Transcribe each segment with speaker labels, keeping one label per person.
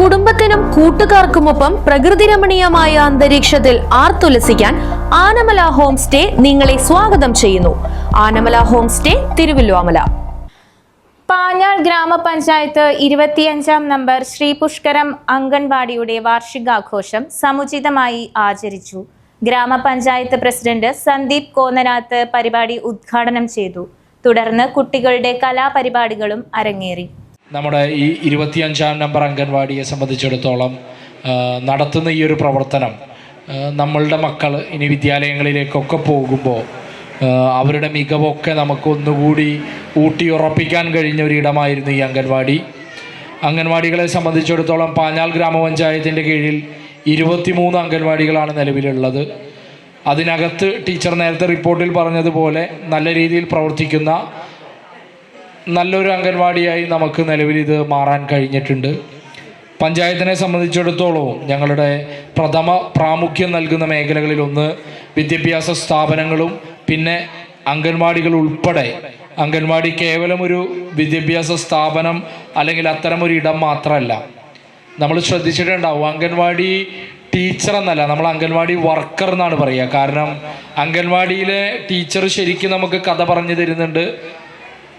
Speaker 1: കുടുംബത്തിനും കൂട്ടുകാർക്കുമൊപ്പം പ്രകൃതിരമണീയമായ അന്തരീക്ഷത്തിൽ ആർത്തുലസിക്കാൻ ആനമല ഹോം സ്റ്റേ നിങ്ങളെ സ്വാഗതം ചെയ്യുന്നു. Anamala home stay, Thiruvallomala.
Speaker 2: പാഞ്ഞാൾ ഗ്രാമപഞ്ചായത്ത് 25-ാം നമ്പർ ശ്രീ പുഷ്കരം അംഗൻവാടിയുടെ വാർഷികാഘോഷം സമുചിതമായി ആചരിച്ചു. ഗ്രാമപഞ്ചായത്ത് പ്രസിഡന്റ് സന്ദീപ് കോന്നനാത്ത് പരിപാടി ഉദ്ഘാടനം ചെയ്തു. തുടർന്ന് കുട്ടികളുടെ കലാപരിപാടികളും അരങ്ങേറി.
Speaker 3: നമ്മുടെ ഈ 25-ാം നമ്പർ അംഗൻവാടിയെ സംബന്ധിച്ചിടത്തോളം നടത്തുന്ന ഈ ഒരു പ്രവർത്തനം നമ്മളുടെ മക്കൾ ഇനി വിദ്യാലയങ്ങളിലേക്കൊക്കെ പോകുമ്പോൾ അവരുടെ മികവൊക്കെ നമുക്ക് ഒന്നുകൂടി ഊട്ടിയുറപ്പിക്കാൻ കഴിഞ്ഞ ഒരിടമായിരുന്നു ഈ അംഗൻവാടി. അംഗൻവാടികളെ സംബന്ധിച്ചിടത്തോളം പാഞ്ഞാൾ ഗ്രാമപഞ്ചായത്തിൻ്റെ കീഴിൽ 23 അംഗൻവാടികളാണ് നിലവിലുള്ളത്. അതിനകത്ത് ടീച്ചർ നേരത്തെ റിപ്പോർട്ടിൽ പറഞ്ഞതുപോലെ നല്ല രീതിയിൽ പ്രവർത്തിക്കുന്ന നല്ലൊരു അംഗൻവാടിയായി നമുക്ക് നിലവിൽ ഇത് മാറാൻ കഴിഞ്ഞിട്ടുണ്ട്. പഞ്ചായത്തിനെ സംബന്ധിച്ചിടത്തോളവും ഞങ്ങളുടെ പ്രഥമ പ്രാമുഖ്യം നൽകുന്ന മേഖലകളിലൊന്ന് വിദ്യാഭ്യാസ സ്ഥാപനങ്ങളും പിന്നെ അംഗൻവാടികൾ ഉൾപ്പെടെ. അംഗൻവാടി കേവലം ഒരു വിദ്യാഭ്യാസ സ്ഥാപനം അല്ലെങ്കിൽ അത്തരമൊരു ഇടം മാത്രമല്ല. നമ്മൾ ശ്രദ്ധിച്ചിട്ടുണ്ടാവും, അംഗൻവാടി ടീച്ചർ എന്നല്ല, നമ്മൾ അംഗൻവാടി വർക്കർ എന്നാണ് പറയുക. കാരണം അംഗൻവാടിയിലെ ടീച്ചർ ശരിക്കും നമുക്ക് കഥ പറഞ്ഞു തരുന്നുണ്ട്,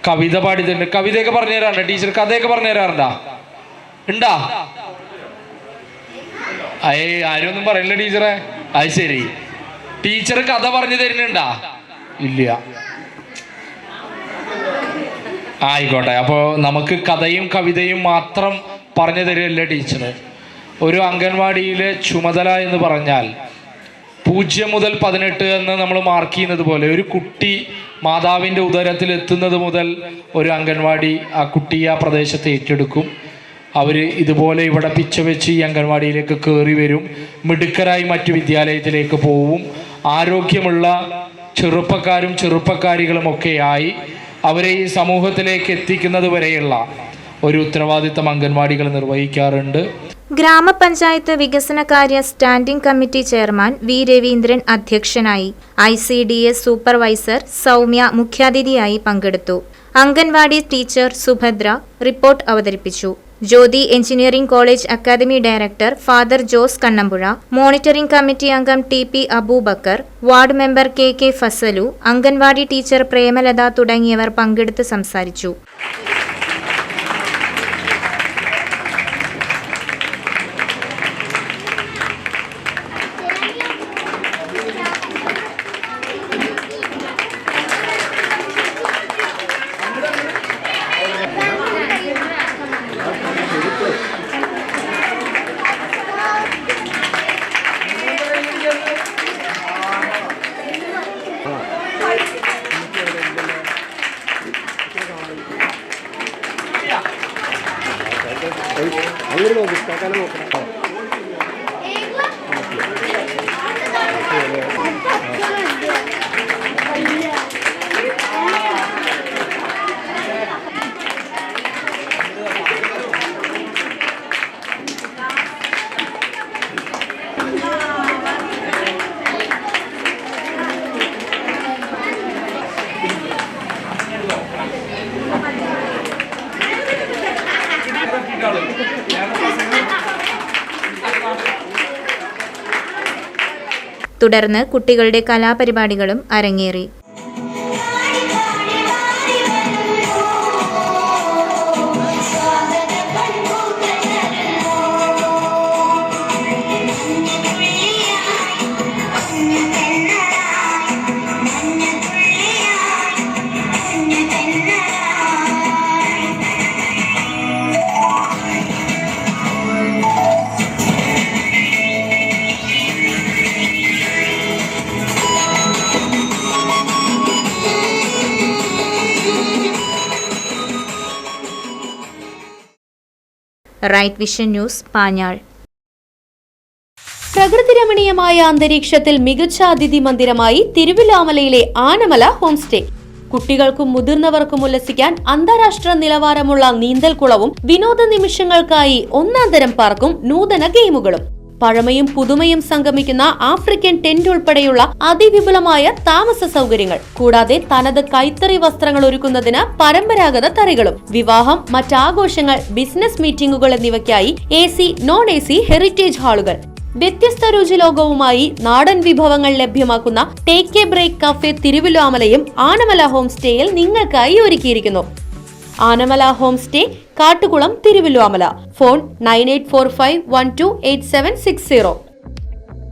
Speaker 3: കവിത പാടി തരുന്നുണ്ട്. കവിതയൊക്കെ പറഞ്ഞു തരാറുണ്ട് ടീച്ചർ? കഥയൊക്കെ പറഞ്ഞു തരാറുണ്ടാ? ഉണ്ടാ? ആരും ഒന്നും പറയില്ല ടീച്ചറെ. അത് ശരി, ടീച്ചർ കഥ പറഞ്ഞു തരുന്നുണ്ടാ? ഇല്ല. ആയിക്കോട്ടെ, അപ്പോൾ നമുക്ക് കഥയും കവിതയും മാത്രം പറഞ്ഞു തരില്ല ടീച്ചർ. ഒരു അംഗൻവാടിയിലെ ചുമതല എന്ന് പറഞ്ഞാൽ 0 മുതൽ 18 എന്ന് നമ്മൾ മാർക്ക് ചെയ്യുന്നത് പോലെ ഒരു കുട്ടി മാതാവിൻ്റെ ഉദരത്തിൽ എത്തുന്നത് മുതൽ ഒരു അംഗൻവാടി ആ കുട്ടിയെ ആ പ്രദേശത്ത് ഏറ്റെടുക്കും. അവർ ഇതുപോലെ ഇവിടെ പിച്ച വെച്ച് ഈ അംഗൻവാടിയിലേക്ക് കയറി വരും. മിടുക്കരായി മറ്റു വിദ്യാലയത്തിലേക്ക് പോവും. ആരോഗ്യമുള്ള ചെറുപ്പക്കാരും ചെറുപ്പക്കാരികളുമൊക്കെയായി അവരെ ഈ സമൂഹത്തിലേക്ക് എത്തിക്കുന്നത് വരെയുള്ള ഒരു ഉത്തരവാദിത്തം അംഗൻവാടികൾ നിർവഹിക്കാറുണ്ട്.
Speaker 2: ഗ്രാമപഞ്ചായത്ത് വികസനകാര്യ standing committee chairman V Raveendran അധ്യക്ഷനായി. ICDS സൂപ്പർവൈസർ സൗമ്യ മുഖ്യാതിഥിയായി പങ്കെടുത്തു. അംഗൻവാടി ടീച്ചർ സുഭദ്ര റിപ്പോർട്ട് അവതരിപ്പിച്ചു. Jyothi engineering college academy director father Jose Kannampuzha, monitoring committee അംഗം TP Aboobacker, ward member KK Fasalu, anganwadi teacher Premalatha തുടങ്ങിയവർ പങ്കെടുത്ത് സംസാരിച്ചു. തുടർന്ന് കുട്ടികളുടെ കലാപരിപാടികളും അരങ്ങേറി. Right vision news, Panjal.
Speaker 1: പ്രകൃതിരമണീയമായ അന്തരീക്ഷത്തിൽ മികച്ച അതിഥി മന്ദിരമായി തിരുവല്ലോമലയിലെ ആനമല ഹോം സ്റ്റേ. കുട്ടികൾക്കും മുതിർന്നവർക്കും ഉല്ലസിക്കാൻ അന്താരാഷ്ട്ര നിലവാരമുള്ള നീന്തൽക്കുളവും വിനോദ നിമിഷങ്ങൾക്കായി ഒന്നാന്തരം പാർക്കും നൂതന ഗെയിമുകളും. പഴമയും പുതുമയും സംഗമിക്കുന്ന ആഫ്രിക്കൻ ടെന്റ് ഉൾപ്പെടെയുള്ള അതിവിപുലമായ താമസ സൗകര്യങ്ങൾ, കൂടാതെ തനത് കൈത്തറി വസ്ത്രങ്ങൾ ഒരുക്കുന്നതിന് പരമ്പരാഗത തറികളും, വിവാഹം, മറ്റാഘോഷങ്ങൾ, ബിസിനസ് മീറ്റിംഗുകൾ എന്നിവയ്ക്കായി AC, non-AC ഹെറിറ്റേജ് ഹാളുകൾ, വ്യത്യസ്ത രുചിലോകവുമായി നാടൻ വിഭവങ്ങൾ ലഭ്യമാക്കുന്ന ടേക്ക് എ ബ്രേക്ക് കഫേ തിരുവല്ലോമലയും ആനമല ഹോം സ്റ്റേയിൽ നിങ്ങൾക്കായി ഒരുക്കിയിരിക്കുന്നു. Anamala home stay, Kattukulam, Thiruvallomala. Phone 9845128760.